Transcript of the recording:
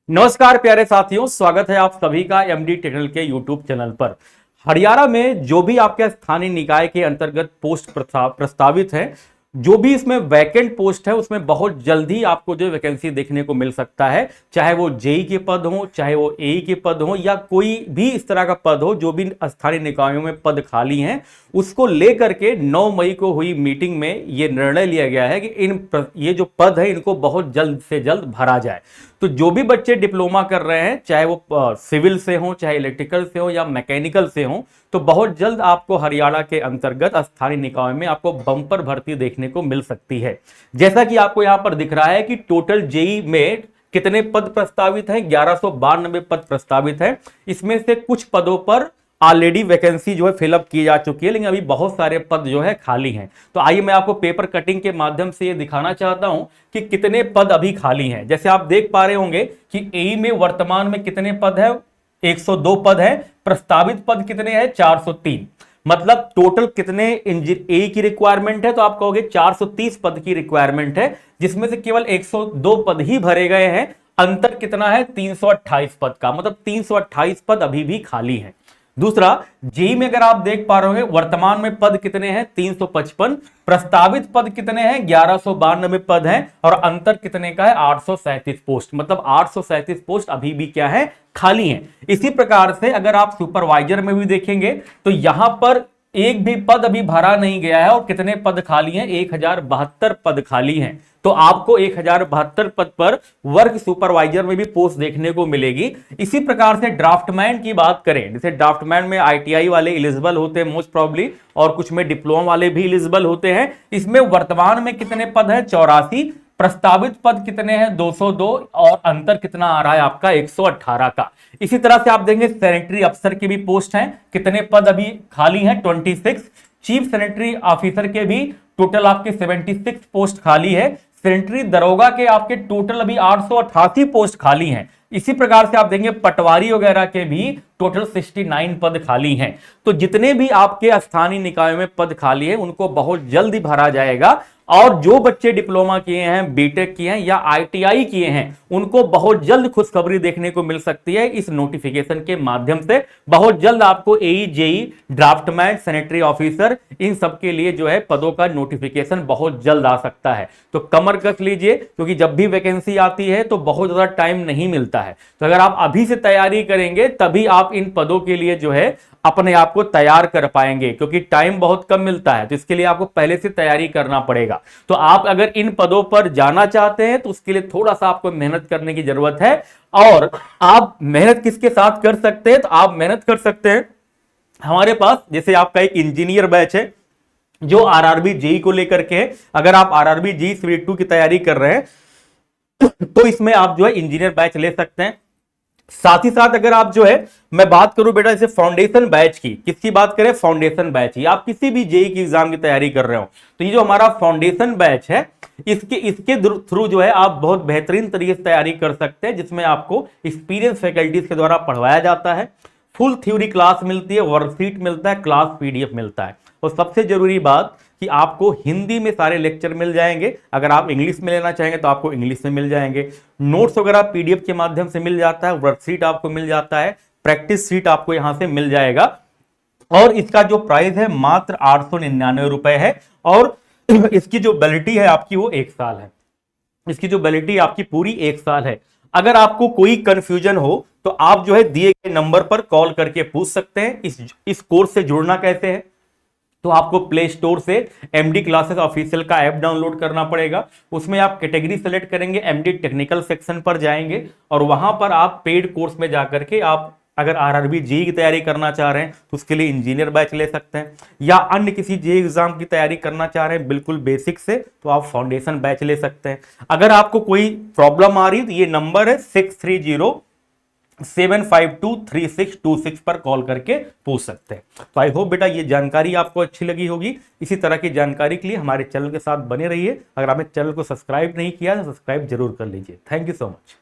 नमस्कार प्यारे साथियों, स्वागत है आप सभी का एमडी टेक्निकल के यूट्यूब चैनल पर। हरियाणा में जो भी आपके स्थानीय निकाय के अंतर्गत पोस्ट प्रस्तावित है, जो भी इसमें वैकेंट पोस्ट है, उसमें बहुत जल्दी आपको जो वैकेंसी देखने को मिल सकता है। चाहे वो जेई के पद हो, चाहे वो एई के पद हो, या कोई भी इस तरह का पद हो, जो भी स्थानीय निकायों में पद खाली हैं, उसको लेकर के 9 मई को हुई मीटिंग में यह निर्णय लिया गया है कि ये जो पद है इनको बहुत जल्द से जल्द भरा जाए। तो जो भी बच्चे डिप्लोमा कर रहे हैं, चाहे वो सिविल से हो, चाहे इलेक्ट्रिकल से हो या मैकेनिकल से हो, तो बहुत जल्द आपको हरियाणा के अंतर्गत स्थानीय निकाय में आपको बम्पर भर्ती देखने को मिल सकती है। जैसा कि आपको यहां पर दिख रहा है कि टोटल जेई में कितने पद प्रस्तावित हैं, 1192 पद प्रस्तावित है। इसमें से कुछ पदों पर ऑलरेडी वैकेंसी जो है फिलअप की जा चुकी है, लेकिन अभी बहुत सारे पद जो है खाली हैं। तो आइए मैं आपको पेपर कटिंग के माध्यम से ये दिखाना चाहता हूं कि कितने पद अभी खाली हैं। जैसे आप देख पा रहे होंगे कि एई में वर्तमान में कितने पद है, 102 पद है। प्रस्तावित पद कितने हैं, 403। मतलब टोटल कितने एई की रिक्वायरमेंट है, तो आप कहोगे 430 पद की रिक्वायरमेंट है, जिसमें से केवल 102 पद ही भरे गए हैं। अंतर कितना है, 328 पद का। मतलब 328 पद अभी भी खाली हैं। दूसरा, जेई में अगर आप देख पा रहे हो वर्तमान में पद कितने हैं, 355। प्रस्तावित पद कितने हैं, 1192 पद हैं। और अंतर कितने का है, 837 पोस्ट। मतलब 837 पोस्ट अभी भी क्या है, खाली हैं। इसी प्रकार से अगर आप सुपरवाइजर में भी देखेंगे तो यहां पर एक भी पद अभी भरा नहीं गया है। और कितने पद खाली हैं, 1072 पद खाली हैं। तो आपको 1072 पद पर वर्क सुपरवाइजर में भी पोस्ट देखने को मिलेगी। इसी प्रकार से ड्राफ्टमैन की बात करें, जैसे ड्राफ्टमैन में आईटीआई वाले एलिजिबल होते हैं मोस्ट प्रॉब्ली, और कुछ में डिप्लोमा वाले भी एलिजिबल होते हैं। इसमें वर्तमान में कितने पद है, 84। प्रस्तावित पद कितने हैं, 202। और अंतर कितना आ रहा है आपका, 118 का। इसी तरह से आप देंगे सैनिटरी अफसर की भी पोस्ट हैं, कितने पद अभी खाली हैं, 26। चीफ सैनिटरी ऑफिसर के भी टोटल आपके 76 पोस्ट खाली है। सैनिटरी दरोगा के आपके टोटल अभी 888 पोस्ट खाली हैं। इसी प्रकार से आप देंगे पटवारी वगैरह के भी टोटल 69 पद खाली हैं। तो जितने भी आपके स्थानीय निकायों में पद खाली हैं, उनको बहुत जल्दी भरा जाएगा। और जो बच्चे डिप्लोमा किए हैं, बीटेक किए हैं या आईटीआई किए हैं, उनको बहुत जल्द खुशखबरी देखने को मिल सकती है इस नोटिफिकेशन के माध्यम से। बहुत जल्द आपको एई, जेई, ड्राफ्टमैन, सैनिटरी ऑफिसर, इन सब के लिए जो है पदों का नोटिफिकेशन बहुत जल्द आ सकता है। तो कमर कस लीजिए, क्योंकि जब भी वैकेंसी आती है तो बहुत ज्यादा टाइम नहीं मिलता है। तो अगर आप अभी से तैयारी करेंगे तभी आप इन पदों के लिए जो है अपने आप को तैयार कर पाएंगे, क्योंकि टाइम बहुत कम मिलता है। तो इसके लिए आपको पहले से तैयारी करना पड़ेगा। तो आप अगर इन पदों पर जाना चाहते हैं तो उसके लिए थोड़ा सा आपको मेहनत करने की जरूरत है। और आप मेहनत किसके साथ कर सकते हैं, तो आप मेहनत कर सकते हैं हमारे पास, जैसे आपका एक इंजीनियर बैच है जो आरआरबी जेई को लेकर के है। अगर आप आरआरबी जेई सिविल 2 की तैयारी कर रहे हैं तो इसमें आप जो है इंजीनियर बैच ले सकते हैं। साथ ही साथ अगर आप जो है, मैं बात करूं बेटा जैसे फाउंडेशन बैच की, किसकी बात करें, फाउंडेशन बैच की। आप किसी भी जेई की एग्जाम की तैयारी कर रहे हो तो ये जो हमारा फाउंडेशन बैच है, इसके थ्रू जो है आप बहुत बेहतरीन तरीके से तैयारी कर सकते हैं, जिसमें आपको एक्सपीरियंस फैकल्टीज के द्वारा पढ़वाया जाता है। फुल थ्योरी क्लास मिलती है, वर्कशीट मिलता है, क्लास पीडीएफ मिलता है। और सबसे जरूरी बात कि आपको हिंदी में सारे लेक्चर मिल जाएंगे। अगर आप इंग्लिश में लेना चाहेंगे तो आपको इंग्लिश में मिल जाएंगे। नोट्स वगैरह पीडीएफ के माध्यम से मिल जाता है, वर्कशीट आपको मिल जाता है, प्रैक्टिस शीट आपको यहां से मिल जाएगा। और इसका जो प्राइस है मात्र 899 रुपए है। और इसकी जो वैलिडिटी है आपकी वो 1 साल है। इसकी जो वैलिडिटी आपकी पूरी 1 साल है। अगर आपको कोई कंफ्यूजन हो तो आप जो है दिए गए नंबर पर कॉल करके पूछ सकते हैं। इस कोर्स से जुड़ना कैसे है, तो आपको प्ले स्टोर से एमडी क्लासेस ऑफिशियल का ऐप डाउनलोड करना पड़ेगा। उसमें आप कैटेगरी सेलेक्ट करेंगे, एमडी टेक्निकल सेक्शन पर जाएंगे और वहां पर आप पेड कोर्स में जाकर के आप अगर आरआरबी जेई की तैयारी करना चाह रहे हैं तो उसके लिए इंजीनियर बैच ले सकते हैं, या अन्य किसी जेई एग्जाम की तैयारी करना चाह रहे हैं बिल्कुल बेसिक से, तो आप फाउंडेशन बैच ले सकते हैं। अगर आपको कोई प्रॉब्लम आ रही है तो ये नंबर है 6307523626 पर कॉल करके पूछ सकते हैं। तो आई होप बेटा ये जानकारी आपको अच्छी लगी होगी। इसी तरह की जानकारी के लिए हमारे चैनल के साथ बने रहिए। अगर आपने चैनल को सब्सक्राइब नहीं किया तो सब्सक्राइब जरूर कर लीजिए। Thank you so much.